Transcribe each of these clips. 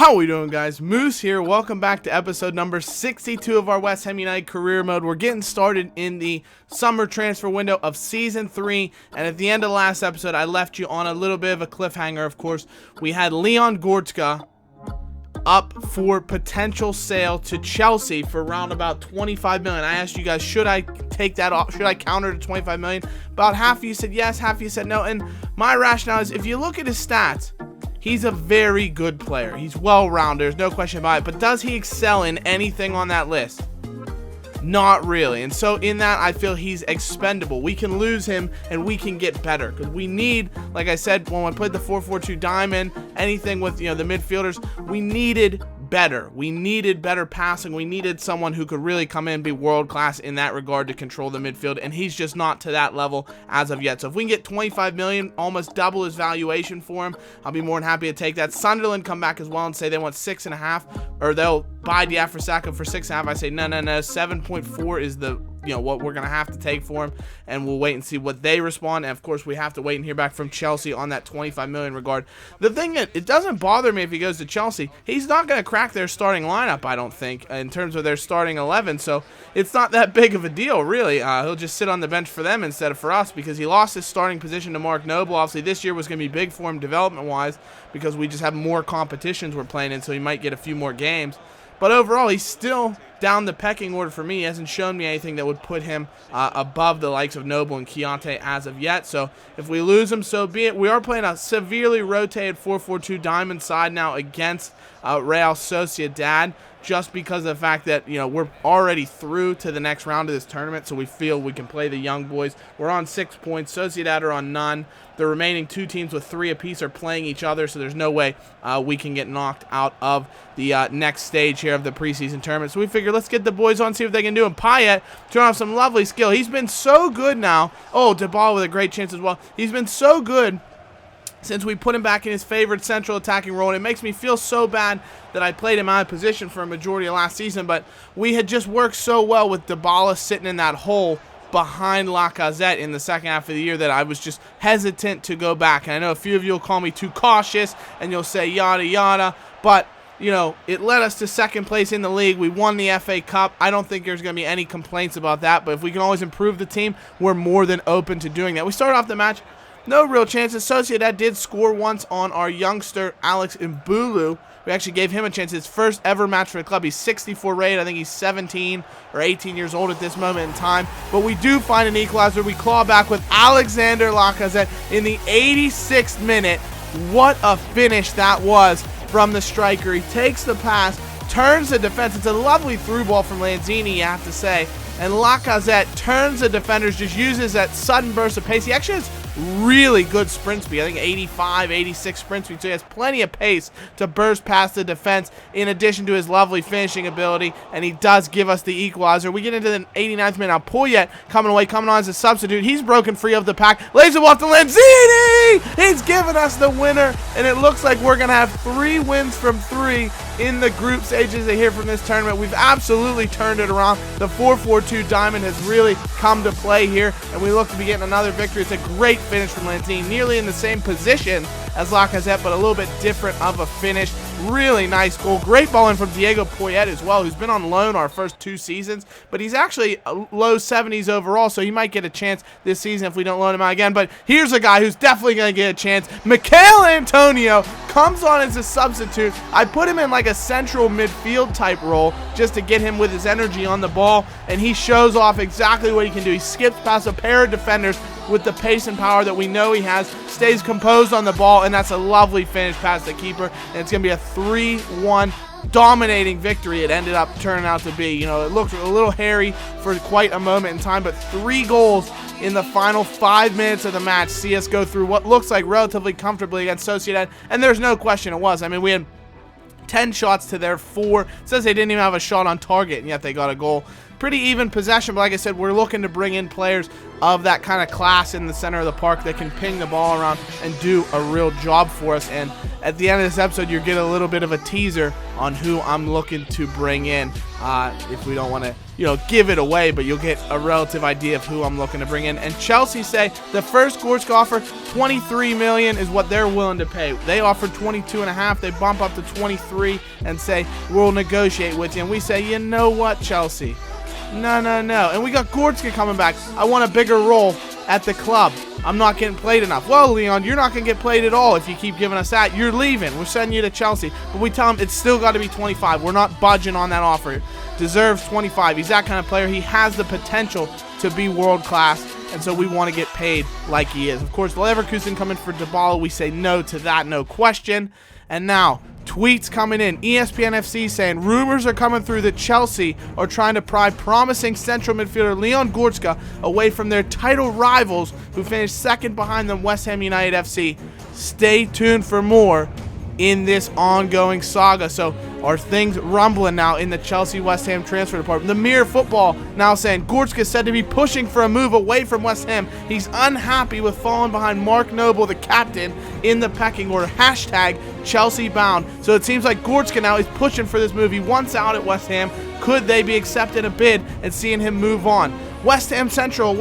How we doing, guys? Moose here. Welcome back to episode number 62 of our West Ham United career mode. We're getting started in the summer transfer window of season 3, and at the end of the last episode I left you on a little bit of a cliffhanger. Of course, we had Leon Goretzka up for potential sale to Chelsea for around about 25 million. I asked you guys, should I take that off? Should I counter to 25 million? About half of you said yes, half of you said no, and my rationale is if you look at his stats, he's a very good player. He's well-rounded. There's no question about it. But does he excel in anything on that list? Not really. And so in that, I feel he's expendable. We can lose him and we can get better. Because we need, like I said, when I played the 4-4-2 diamond, anything with, the midfielders, we needed better. We needed better passing. We needed someone who could really come in and be world-class in that regard to control the midfield, and he's just not to that level as of yet. So if we can get 25 million, almost double his valuation for him, I'll be more than happy to take that. Sunderland come back as well and say they want 6.5, or they'll buy Diafra for 6.5. I say no, 7.4 is the what we're gonna have to take for him, and we'll wait and see what they respond. And of course, we have to wait and hear back from Chelsea on that 25 million regard. The thing is, it doesn't bother me if he goes to Chelsea. He's not gonna crack their starting lineup, I don't think, in terms of their starting 11. So it's not that big of a deal, really. He'll just sit on the bench for them instead of for us, because he lost his starting position to Mark Noble. Obviously, this year was gonna be big for him development-wise, because we just have more competitions we're playing in, so he might get a few more games. But overall, he's still down the pecking order for me. He hasn't shown me anything that would put him above the likes of Noble and Keontae as of yet. So if we lose him, so be it. We are playing a severely rotated 4-4-2 diamond side now against Real Sociedad, just because of the fact that, we're already through to the next round of this tournament, so we feel we can play the young boys. We're on 6 points. Sociedad are on none. The remaining 2 teams with 3 apiece are playing each other, so there's no way we can get knocked out of the next stage here of the preseason tournament. So we figure let's get the boys on, see what they can do. And Payet showing off some lovely skill. He's been so good now. Oh, Dybala with a great chance as well. He's been so good since we put him back in his favorite central attacking role, and it makes me feel so bad that I played him out of position for a majority of last season, but we had just worked so well with Dybala sitting in that hole behind Lacazette in the second half of the year that I was just hesitant to go back. And I know a few of you will call me too cautious, and you'll say yada yada, but it led us to second place in the league. We won the FA Cup. I don't think there's going to be any complaints about that, but if we can always improve the team, we're more than open to doing that. We started off the match, no real chances. Sociedad did score once on our youngster, Alex Mbulu. We actually gave him a chance. His first ever match for the club. He's 64 rated. I think he's 17 or 18 years old at this moment in time. But we do find an equalizer. We claw back with Alexander Lacazette in the 86th minute. What a finish that was from the striker. He takes the pass, turns the defense. It's a lovely through ball from Lanzini, you have to say. And Lacazette turns the defenders, just uses that sudden burst of pace. He actually has really good sprint speed. I think 85, 86 sprint speed. So he has plenty of pace to burst past the defense in addition to his lovely finishing ability. And he does give us the equalizer. We get into the 89th minute. Now Poyet coming on as a substitute. He's broken free of the pack. Lays it off to Lanzini! He's given us the winner. And it looks like we're going to have 3 wins from 3 in the group stages here from this tournament. We've absolutely turned it around. The 4-4-2 diamond has really come to play here, and we look to be getting another victory. It's a great finish from Lanzini, nearly in the same position as Lacazette, but a little bit different of a finish. Really nice goal. Great ball in from Diego Poyet as well, who's been on loan our first 2 seasons, but he's actually low 70s overall, so he might get a chance this season if we don't loan him out again. But here's a guy who's definitely going to get a chance. Michail Antonio comes on as a substitute. I put him in like a central midfield type role just to get him with his energy on the ball, and he shows off exactly what he can do. He skips past a pair of defenders with the pace and power that we know he has, stays composed on the ball, and that's a lovely finish past the keeper, and it's going to be a 3-1 dominating victory. It ended up turning out to be. It looked a little hairy for quite a moment in time, but 3 goals in the final 5 minutes of the match see us go through what looks like relatively comfortably against Sociedad, and there's no question it was. I mean, we had 10 shots to their 4. It says they didn't even have a shot on target, and yet they got a goal. pretty even possession, but like I said, we're looking to bring in players of that kind of class in the center of the park that can ping the ball around and do a real job for us. And at the end of this episode, you're getting a little bit of a teaser on who I'm looking to bring in. If we don't want to, give it away, but you'll get a relative idea of who I'm looking to bring in. And Chelsea say the first Gorska offer, $23 million is what they're willing to pay. They offered 22.5. They bump up to 23 and say we'll negotiate with you. And we say, you know what, Chelsea? No. And we got Gorska coming back. I want a bigger role at the club. I'm not getting played enough. Well, Leon, you're not going to get played at all if you keep giving us that. You're leaving. We're sending you to Chelsea. But we tell him it's still got to be 25. We're not budging on that offer. Deserves 25. He's that kind of player. He has the potential to be world class, and so we want to get paid like he is. Of course, Leverkusen coming for Dybala. We say no to that, no question. And now, tweets coming in. ESPN FC saying rumors are coming through that Chelsea are trying to pry promising central midfielder Leon Goretzka away from their title rivals who finished second behind them, West Ham United FC. Stay tuned for more in this ongoing saga. So are things rumbling now in the Chelsea-West Ham transfer department? The Mirror Football now saying Goretzka is said to be pushing for a move away from West Ham. He's unhappy with falling behind Mark Noble, the captain, in the pecking order. Hashtag Chelsea bound. So it seems like Goretzka now is pushing for this move. He wants out at West Ham. Could they be accepting a bid and seeing him move on? West Ham Central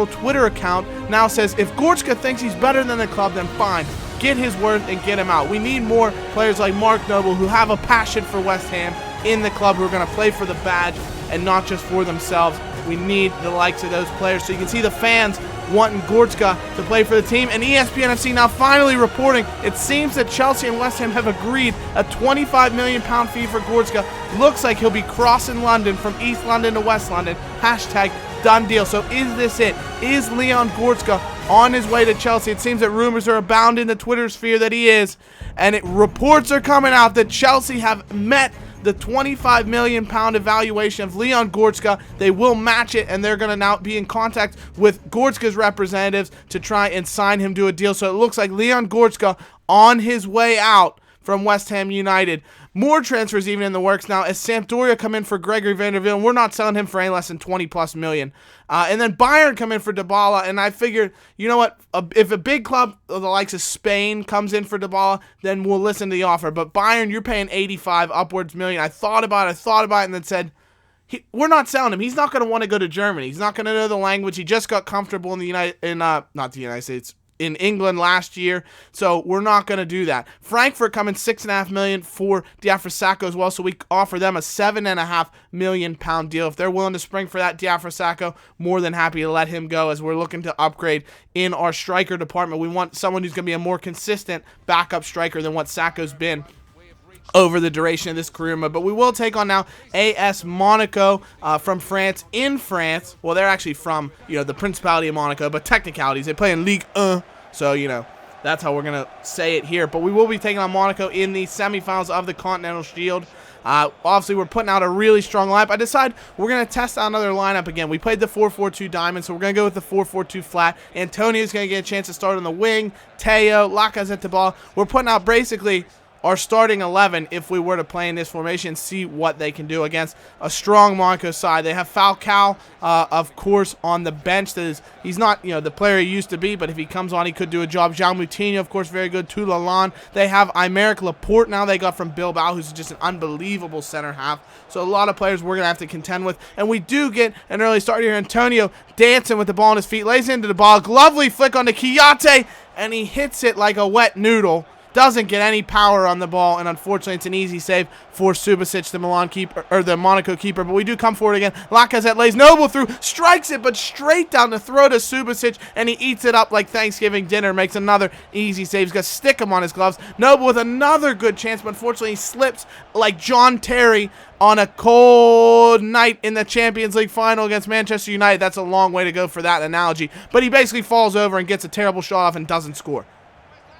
Twitter account now says if Goretzka thinks he's better than the club, then fine. Get his worth and get him out. We need more players like Mark Noble who have a passion for West Ham in the club, who are going to play for the badge and not just for themselves. We need the likes of those players. So you can see the fans wanting Goretzka to play for the team. And ESPN FC now finally reporting it seems that Chelsea and West Ham have agreed a £25 million fee for Goretzka. Looks like he'll be crossing London from East London to West London. Hashtag done deal. So is this it? Is Leon Goretzka on his way to Chelsea? It seems that rumors are abound in the Twitter sphere that he is. And reports are coming out that Chelsea have met the £25 million evaluation of Leon Goretzka. They will match it, and they're going to now be in contact with Goretzka's representatives to try and sign him to a deal. So it looks like Leon Goretzka on his way out from West Ham United. More transfers even in the works now as Sampdoria come in for Gregory Vandervelde, and we're not selling him for any less than 20+ million. And then Bayern come in for Dybala, and I figured, you know what, if a big club of the likes of Spain comes in for Dybala, then we'll listen to the offer. But Bayern, you're paying 85 upwards million. I thought about it, and then said, we're not selling him. He's not going to want to go to Germany. He's not going to know the language. He just got comfortable in England last year, so we're not going to do that. Frankfurt coming $6.5 million for Diafra as well, so we offer them a £7.5 million deal. If they're willing to spring for that, Diafra, more than happy to let him go as we're looking to upgrade in our striker department. We want someone who's going to be a more consistent backup striker than what Sacco's been over the duration of this career mode. But we will take on now AS Monaco from France. In France, well, they're actually from, the Principality of Monaco, but technicalities, they play in Ligue 1, so, that's how we're going to say it here. But we will be taking on Monaco in the semifinals of the Continental Shield. Obviously, we're putting out a really strong lineup. I decided we're going to test out another lineup again. We played the 4-4-2 diamond, so we're going to go with the 4-4-2 flat. Antonio's going to get a chance to start on the wing. Teo, Lacazette, Dybala. We're putting out basically our starting 11 if we were to play in this formation, see what they can do against a strong Monaco side. They have Falcao, of course, on the bench. He's not, the player he used to be, but if he comes on, he could do a job. João Moutinho, of course, very good. Toulalan. They have Aymeric Laporte now they got from Bilbao, who's just an unbelievable center half. So a lot of players we're going to have to contend with. And we do get an early start here. Antonio dancing with the ball on his feet, lays into the ball. Lovely flick onto Kiyate, and he hits it like a wet noodle. Doesn't get any power on the ball, and unfortunately, it's an easy save for Subasic, the Monaco keeper. But we do come forward again. Lacazette lays Noble through, strikes it, but straight down the throat of Subasic, and he eats it up like Thanksgiving dinner. Makes another easy save. He's got to stick him on his gloves. Noble with another good chance, but unfortunately, he slips like John Terry on a cold night in the Champions League final against Manchester United. That's a long way to go for that analogy. But he basically falls over and gets a terrible shot off and doesn't score.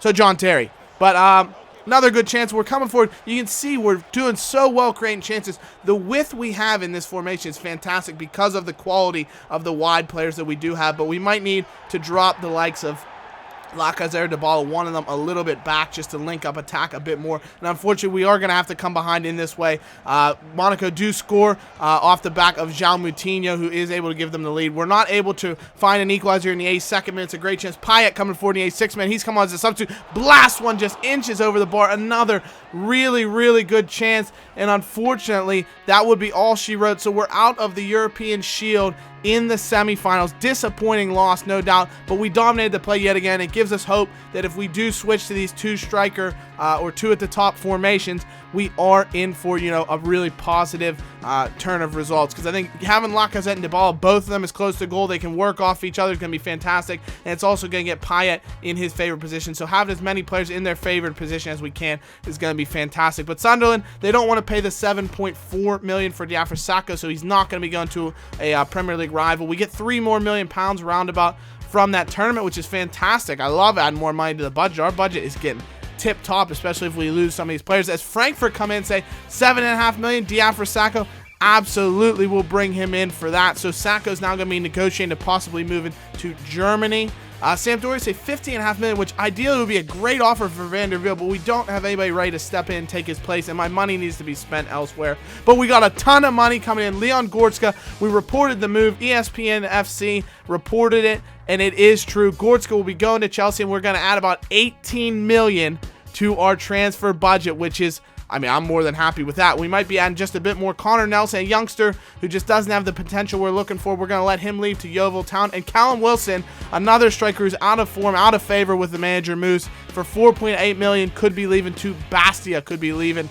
So John Terry. But another good chance. We're coming forward. You can see we're doing so well creating chances. The width we have in this formation is fantastic because of the quality of the wide players that we do have. But we might need to drop the likes of Lacazette, Dybala, one of them a little bit back just to link up attack a bit more. And unfortunately, we are going to have to come behind in this way. Monaco do score off the back of João Moutinho, who is able to give them the lead. We're not able to find an equalizer in the 82nd minute. It's a great chance. Payet coming forward in the 86th minute. He's come on as a substitute. Blast one just inches over the bar. Another really, really good chance. And unfortunately, that would be all she wrote. So we're out of the European Shield in the semifinals. Disappointing loss, no doubt, but we dominated the play yet again. It gives us hope that if we do switch to these two striker or two at the top formations, we are in for, you know, a really positive turn of results. Because I think having Lacazette and Dybala, both of them as close to goal, they can work off each other. It's going to be fantastic, and it's also going to get Payet in his favorite position. So having as many players in their favorite position as we can is going to be fantastic. But Sunderland, they don't want to pay the $7.4 million for Diafra Sakho, so he's not going to be going to a Premier League rival. We get £3 more million roundabout from that tournament, which is fantastic. I love adding more money to the budget. Our budget is getting tip top, especially if we lose some of these players. As Frankfurt come in and say $7.5 million, Diafra Sakho, absolutely will bring him in for that. So Sakho's now going to be negotiating to possibly moving to Germany. Sampdoria say $15.5 million, which ideally would be a great offer for Van der Veel, but we don't have anybody ready to step in and take his place, and my money needs to be spent elsewhere. But we got a ton of money coming in. Leon Goretzka, we reported the move. ESPN FC reported it, and it is true. Goretzka will be going to Chelsea, and we're going to add about $18 million to our transfer budget, which is, I mean, I'm more than happy with that. We might be adding just a bit more. Connor Nelson, a youngster who just doesn't have the potential we're looking for. We're going to let him leave to Yeovil Town. And Callum Wilson, another striker who's out of form, out of favor with the manager Moose, for $4.8 million, could be leaving to Bastia, could be leaving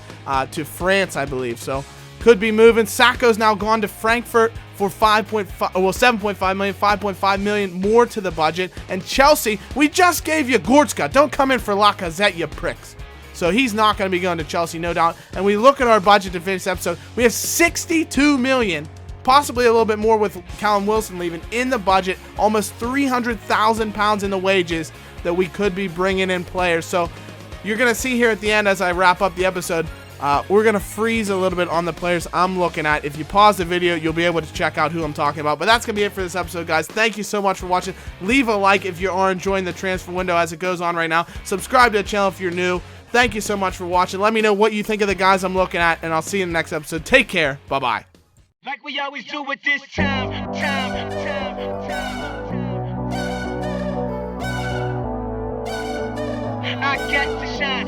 to France, I believe. So could be moving. Sakho's now gone to Frankfurt for $7.5 million, $5.5 million more to the budget. And Chelsea, we just gave you Goretzka. Don't come in for Lacazette, you pricks. So he's not going to be going to Chelsea, no doubt. And we look at our budget to finish this episode. We have $62 million, possibly a little bit more with Callum Wilson leaving in the budget. Almost £300,000 in the wages that we could be bringing in players. So you're going to see here at the end as I wrap up the episode, we're going to freeze a little bit on the players I'm looking at. If you pause the video, you'll be able to check out who I'm talking about. But that's going to be it for this episode, guys. Thank you so much for watching. Leave a like if you are enjoying the transfer window as it goes on right now. Subscribe to the channel if you're new. Thank you so much for watching. Let me know what you think of the guys I'm looking at, and I'll see you in the next episode. Take care. Bye-bye. Like we always do with this time. I got to shine.